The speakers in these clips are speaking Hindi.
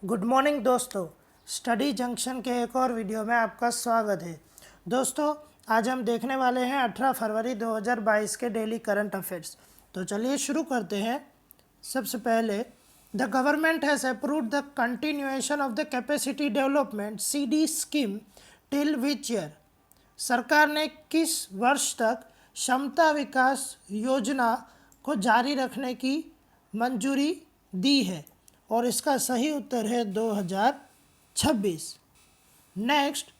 गुड मॉर्निंग दोस्तों। स्टडी जंक्शन के एक और वीडियो में आपका स्वागत है। दोस्तों, आज हम देखने वाले हैं 18 फरवरी 2022 के डेली करंट अफेयर्स। तो चलिए शुरू करते हैं। सबसे पहले, the government has approved the continuation of the capacity development CD scheme till which year. सरकार ने किस वर्ष तक क्षमता विकास योजना को जारी रखने की मंजूरी दी है? और इसका सही उत्तर है 2026। Next,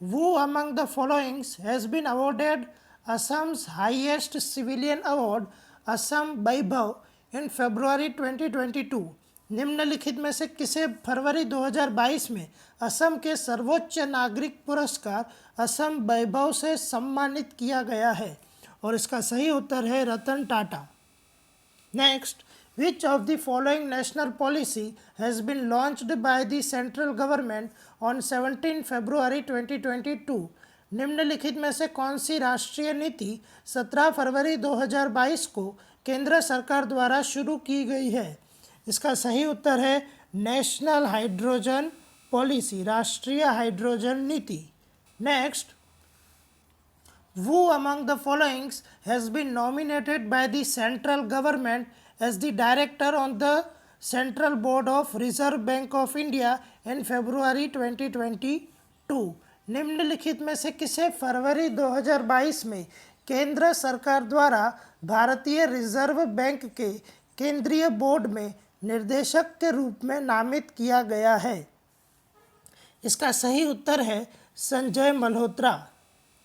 who among the following has been awarded Assam's highest civilian award, Assam Vaibhav, in February 2022? निम्नलिखित में से किसे फरवरी 2022 में असम के सर्वोच्च नागरिक पुरस्कार असम वैभव से सम्मानित किया गया है? और इसका सही उत्तर है Ratan Tata. Next, which of the following national policy has been launched by the central government on 17 February 2022? निम्नलिखित में से कौन सी राष्ट्रीय नीति 17 फरवरी 2022 को केंद्र सरकार द्वारा शुरू की गई है? इसका सही उत्तर है नेशनल हाइड्रोजन पॉलिसी, राष्ट्रीय हाइड्रोजन नीति। Next, who among the following has been nominated by the central government as the director on the Central Board of Reserve Bank of India in February 2022? निम्नलिखित में से किसे फरवरी 2022 में केंद्र सरकार द्वारा भारतीय रिजर्व बैंक के केंद्रीय बोर्ड में निर्देशक के रूप में नामित किया गया है? इसका सही उत्तर है Sanjay Malhotra.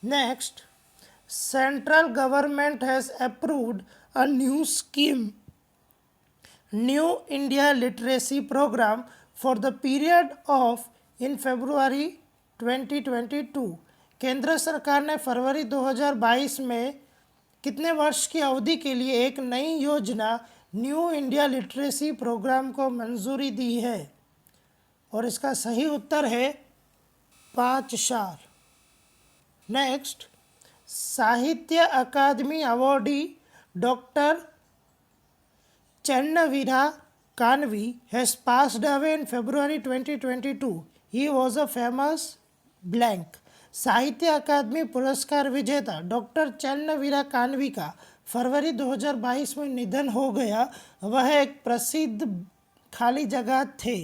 Next, Central government has approved a new scheme, New India Literacy Program, for the period of in February 2022. केंद्र सरकार ने फरवरी 2022 में कितने वर्ष की अवधि के लिए एक नई योजना न्यू इंडिया लिटरेसी प्रोग्राम को मंजूरी दी है? और इसका सही उत्तर है 5 साल। Next, Sahitya Akademi awardee doctor Channaveera Kanavi has passed away in February 2022. He was a famous blank. साहित्य अकादमी पुरस्कार विजेता डॉक्टर चन्नवीरा कानवी का फरवरी 2022 में निधन हो गया। वह एक प्रसिद्ध खाली जगह थे।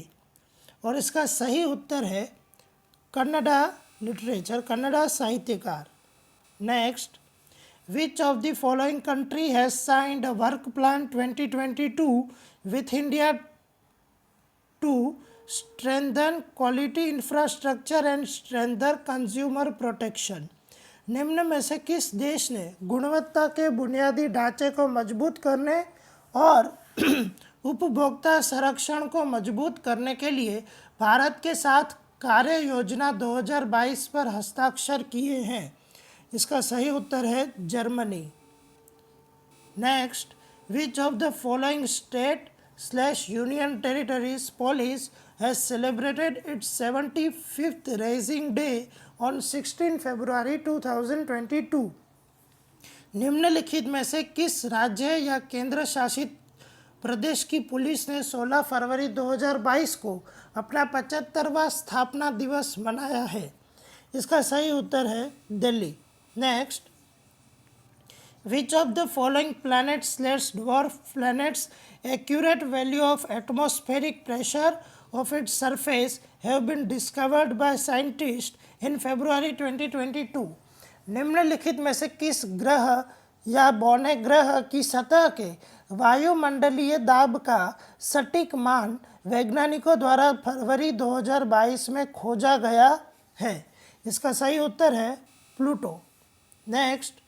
और इसका सही उत्तर है कन्नड़ा लिटरेचर, कन्नड़ा साहित्यकार। Next, which of the following country has signed a work plan 2022 with India to strengthen quality infrastructure and strengthen consumer protection? निम्न में से किस देश ने गुणवत्ता के बुनियादी ढांचे को मजबूत करने और उपभोक्ता संरक्षण को मजबूत करने के लिए भारत के साथ कार्य योजना 2022 पर हस्ताक्षर किए हैं? इसका सही उत्तर है Germany. Next, which of the following state union territories police has celebrated its 75th raising day on 16 February 2022? निम्नलिखित में से किस राज्य या केंद्र शासित प्रदेश की पुलिस ने 16 फरवरी 2022 को अपना 75वां स्थापना दिवस मनाया है? इसका सही उत्तर है Delhi. Next, which of the following planets/dwarf planets accurate value of atmospheric pressure of its surface have been discovered by scientists in February 2022? निम्नलिखित में से किस ग्रह या बौने ग्रह की सतह के वायुमंडलीय दाब का सटीक मान वैज्ञानिकों द्वारा फरवरी 2022 में खोजा गया है? इसका सही उत्तर है Pluto. Next,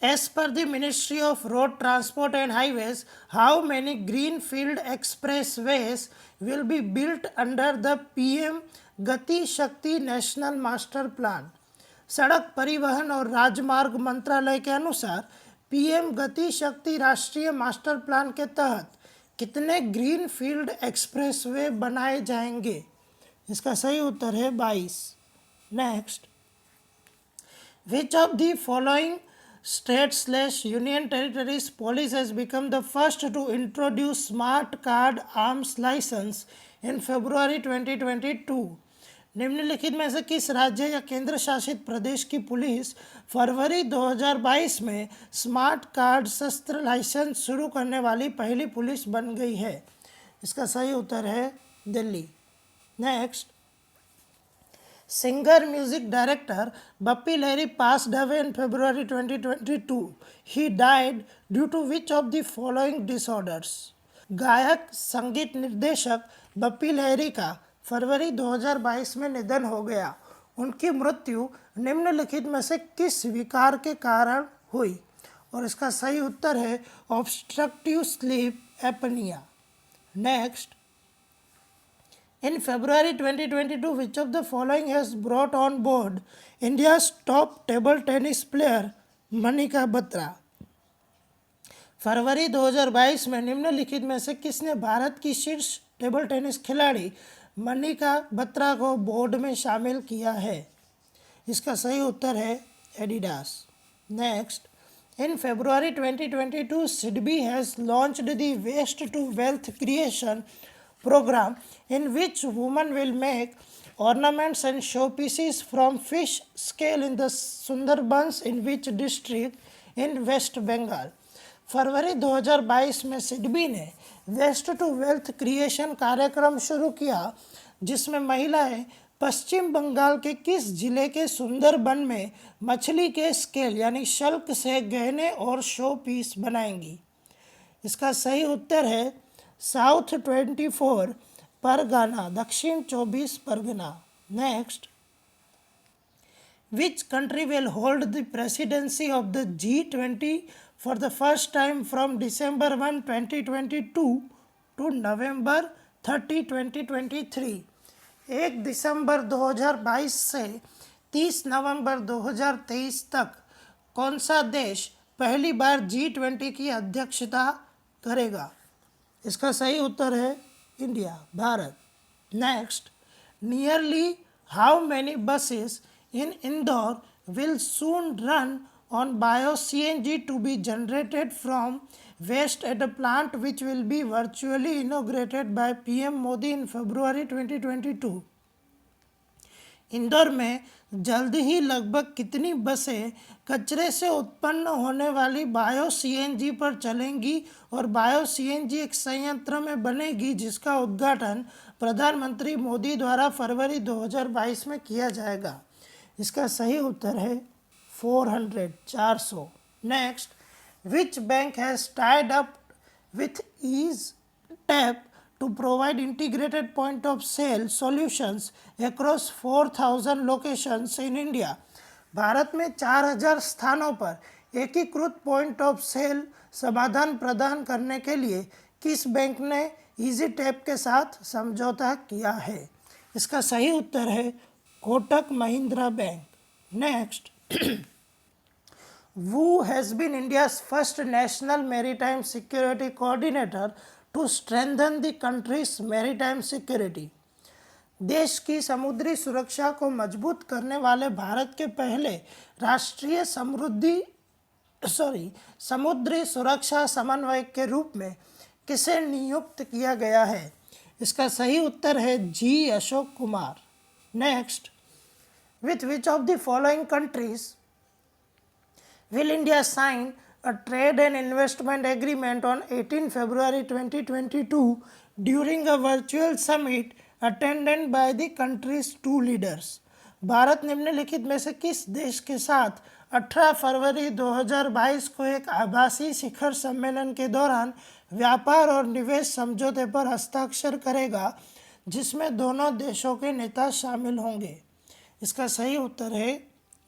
as per the Ministry of Road Transport and Highways, how many greenfield expressways will be built under the PM गति शक्ति नेशनल मास्टर प्लान? सड़क परिवहन और राजमार्ग मंत्रालय के अनुसार PM गति शक्ति राष्ट्रीय मास्टर प्लान के तहत कितने ग्रीनफील्ड एक्सप्रेसवे बनाए जाएंगे? इसका सही उत्तर है 22। Next, which of the following state/union territories police has become the first to introduce smart card arms license in February 2022. निम्नलिखित में से किस राज्य या केंद्र शासित प्रदेश की पुलिस फरवरी 2022 में स्मार्ट कार्ड शस्त्र लाइसेंस शुरू करने वाली पहली पुलिस बन गई है? इसका सही उत्तर है Delhi. Next, singer music director Bappi Lahiri passed away in February 2022. He died due to which of the following disorders? गायक संगीत निर्देशक बप्पी लहरी का फरवरी 2022 में निधन हो गया। उनकी मृत्यु निम्नलिखित में से किस विकार के कारण हुई? और इसका सही उत्तर है obstructive sleep apnoea. Next, in February 2022, which of the following has brought on board India's top table tennis player Manika Batra? फरवरी 2022 में निम्नलिखित में से किसने भारत की शीर्ष टेबल टेनिस खिलाड़ी मनिका बत्रा को बोर्ड में शामिल किया है? इसका सही उत्तर है Adidas. Next, in February 2022, SIDBI has launched the Waste to Wealth Creation program in which women will make ornaments and showpieces from fish scale in the Sundarbans in which district in West Bengal? फरवरी 2022 में सिडबी ने वेस्ट टू वेल्थ क्रिएशन कार्यक्रम शुरू किया जिसमें महिलाएं पश्चिम बंगाल के किस जिले के सुंदरबन में मछली के स्केल यानी शल्क से गहने और शो पीस बनाएंगी? इसका सही उत्तर है south 24 Pargana, Dakshin 24 Pargana. Next, which country will hold the presidency of the G20 for the first time from December 1, 2022 to November 30, 2023? 1 दिसंबर 2022 से 30 नवंबर 2023 तक कौन सा देश पहली बार G20 की अध्यक्षता करेगा? इसका सही उत्तर है India, Bharat. Next, nearly how many buses in Indore will soon run on bio-CNG to be generated from waste at a plant which will be virtually inaugurated by PM Modi in February 2022. Indore में जल्द ही लगभग कितनी बसें कचरे से उत्पन्न होने वाली बायो सीएनजी पर चलेंगी और बायो सीएनजी एक संयंत्र में बनेगी जिसका उद्घाटन प्रधानमंत्री मोदी द्वारा फरवरी 2022 में किया जाएगा? इसका सही उत्तर है 400। Next, which bank has tied up with ease tap to provide integrated point of sale solutions across 4,000 locations in India? Bharat में 4,000 स्थानों पर एकीकृत पॉइंट ऑफ सेल समाधान प्रदान करने के लिए किस बैंक ने इजी टैप के साथ समझौता किया है? इसका सही उत्तर है Kotak Mahindra bank. Next, Who has been India's first national maritime security coordinator to strengthen the country's maritime security? देश की समुद्री सुरक्षा को मजबूत करने वाले भारत के पहले राष्ट्रीय समुद्री सुरक्षा समन्वयक के रूप में किसे नियुक्त किया गया है? इसका सही उत्तर है G Ashok Kumar. Next, with which of the following countries will India sign a trade and investment agreement on 18 February 2022 during a virtual summit attended by the country's two leaders? Bharat निम्नलिखित में से किस देश के साथ 18 फरवरी 2022 को एक आभासी शिखर सम्मेलन के दौरान व्यापार और निवेश समझौते पर हस्ताक्षर करेगा जिसमें दोनों देशों के नेता शामिल होंगे? इसका सही उत्तर है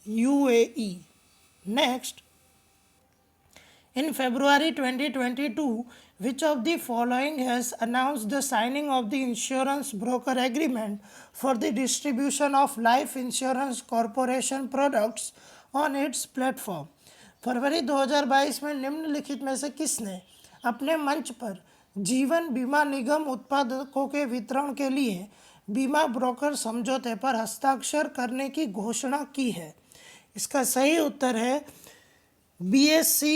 UAE। Next, in February 2022, which of the following has announced the signing of the insurance broker agreement for the distribution of life insurance corporation products on its platform? फरवरी 2022 में निम्नलिखित में से किसने अपने मंच पर जीवन बीमा निगम उत्पादकों के वितरण के लिए बीमा ब्रोकर समझौते पर हस्ताक्षर करने की घोषणा की है? इसका सही उत्तर है BSC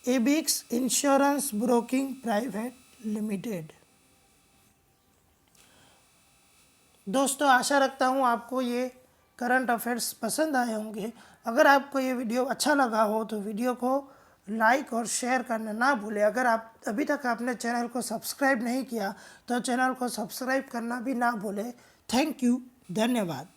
Ebix insurance broking private limited. दोस्तों आशा रखता हूँ आपको ये करंट अफेयर्स पसंद आए होंगे। अगर आपको ये वीडियो अच्छा लगा हो तो वीडियो को लाइक और शेयर करना ना भूलें। अगर आप अभी तक आपने चैनल को सब्सक्राइब नहीं किया तो चैनल को सब्सक्राइब करना भी ना भूलें। थैंक यू, धन्यवाद।